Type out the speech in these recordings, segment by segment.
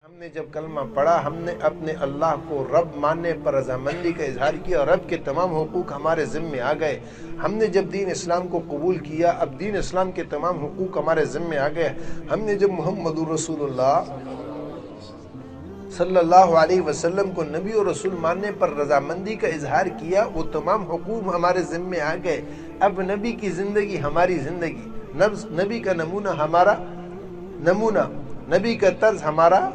ہم نے جب کلمہ پڑھا ہم نے اپنے اللہ کو رب ماننے پر رضامندی کا اظہار کیا اور رب کے تمام حقوق ہمارے ذمے آ گئے۔ ہم نے جب دین اسلام کو قبول کیا اب دین اسلام کے تمام حقوق ہمارے ذمے آ گئے۔ ہم نے جب محمد رسول اللہ صلی اللہ علیہ وسلم کو نبی اور رسول ماننے پر رضامندی کا اظہار کیا وہ تمام حقوق ہمارے ذمے آ گئے۔ اب نبی کی زندگی ہماری زندگی، نبی کا نمونہ ہمارا نمونہ، نبی کا طرز ہمارا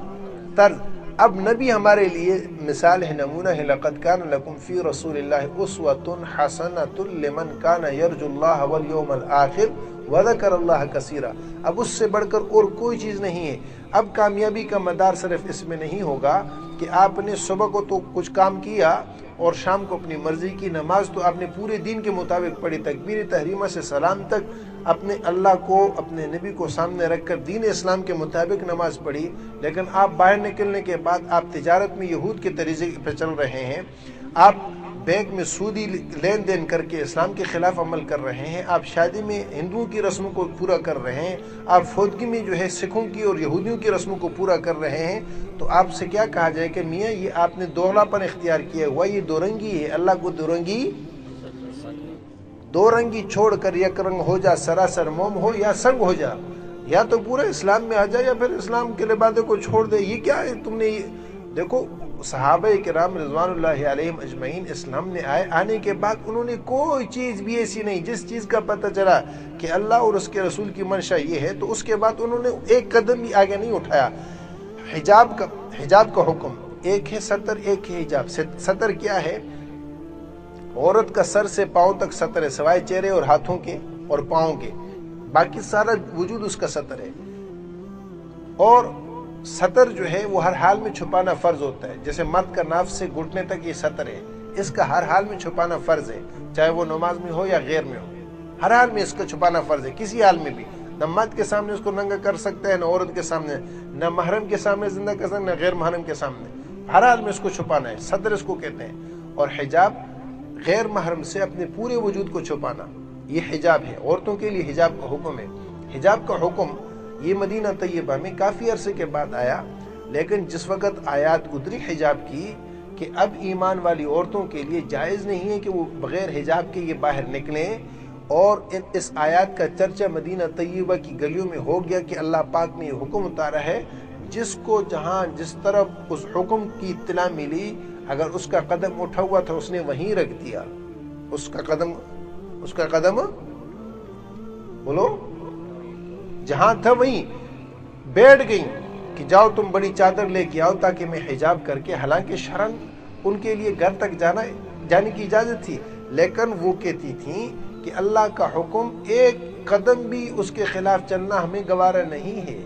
طرز۔ اب نبی ہمارے لیے مثال ہے، نمونہ ہے۔ لقد کان لکم فی رسول اللہ اسوۃ حسنۃ لمن کان یرجو اللہ والیوم الآخر وذکر اللہ کثیرا۔ اب اس سے بڑھ کر اور کوئی چیز نہیں ہے۔ اب کامیابی کا مدار صرف اس میں نہیں ہوگا کہ آپ نے صبح کو تو کچھ کام کیا اور شام کو اپنی مرضی کی نماز تو آپ نے پورے دین کے مطابق پڑھی، تکبیر تحریمہ سے سلام تک اپنے اللہ کو اپنے نبی کو سامنے رکھ کر دین اسلام کے مطابق نماز پڑھی، لیکن آپ باہر نکلنے کے بعد آپ تجارت میں یہود کے طریقے پہ چل رہے ہیں، آپ بینک میں سودی لین دین کر کے اسلام کے خلاف عمل کر رہے ہیں، آپ شادی میں ہندوؤں کی رسموں کو پورا کر رہے ہیں، آپ فوتگی میں جو ہے سکھوں کی اور یہودیوں کی رسموں کو پورا کر رہے ہیں، تو آپ سے کیا کہا جائے کہ میاں یہ آپ نے دوغلا پن اختیار کیا ہوا، یہ دو رنگی ہے۔ اللہ کو دو رنگی چھوڑ کر یک رنگ ہو جا، سراسر موم ہو یا سنگ ہو جا، یا تو پورے اسلام میں آ جا یا پھر اسلام کے لبادے کو چھوڑ دے۔ یہ کیا ہے تم نے؟ دیکھو صحابہ کرام رضوان اللہ علیہم اجمعین اسلام نے آنے کے بعد انہوں نے کوئی چیز بھی ایسی نہیں، جس چیز کا پتہ چلا کہ اللہ اور اس کے رسول کی منشا یہ ہے تو اس کے بعد انہوں نے ایک قدم بھی آگے نہیں اٹھایا۔ حجاب کا حکم ایک ہے، ستر ایک ہے حجاب۔ ستر کیا ہے؟ عورت کا سر سے پاؤں تک ستر ہے، سوائے چہرے اور ہاتھوں کے اور پاؤں کے، باقی سارا وجود اس کا ستر ہے۔ اور ستر جو ہے وہ ہر حال میں چھپانا فرض ہوتا ہے، جیسے مرد کا ناف سے گھٹنے تک یہ ستر ہے، اس کا ہر حال میں چھپانا فرض ہے، چاہے وہ نماز میں ہو یا غیر میں ہو، ہر حال میں اس کا چھپانا فرض ہے، کسی حال میں بھی۔ نہ مرد کے سامنے اس کو ننگا کر سکتا ہے، نہ عورت کے سامنے، نہ محرم کے سامنے زندہ کر سکتا ہے، نہ غیر محرم کے سامنے، ہر حال میں اس کو چھپانا ہے، ستر اس کو کہتے ہیں۔ اور حجاب غیر محرم سے اپنے پورے وجود کو چھپانا، یہ حجاب ہے۔ عورتوں کے لیے حجاب کا حکم ہے۔ حجاب کا حکم یہ مدینہ طیبہ میں کافی عرصے کے بعد آیا، لیکن جس وقت آیات اتری حجاب کی کہ اب ایمان والی عورتوں کے لیے جائز نہیں ہے کہ وہ بغیر حجاب کے یہ باہر نکلیں، اور اس آیات کا چرچا مدینہ طیبہ کی گلیوں میں ہو گیا کہ اللہ پاک نے یہ حکم اتارا ہے، جس کو جہاں جس طرف اس حکم کی اطلاع ملی اگر اس کا قدم اٹھا ہوا تھا اس نے وہیں رکھ دیا، اس کا قدم بولو جہاں تھا وہیں بیٹھ گئی کہ جاؤ تم بڑی چادر لے کے آؤ تاکہ میں حجاب کر کے، حالانکہ شرعاً ان کے لیے گھر تک جانے کی اجازت تھی، لیکن وہ کہتی تھیں کہ اللہ کا حکم ایک قدم بھی اس کے خلاف چلنا ہمیں گوارا نہیں ہے۔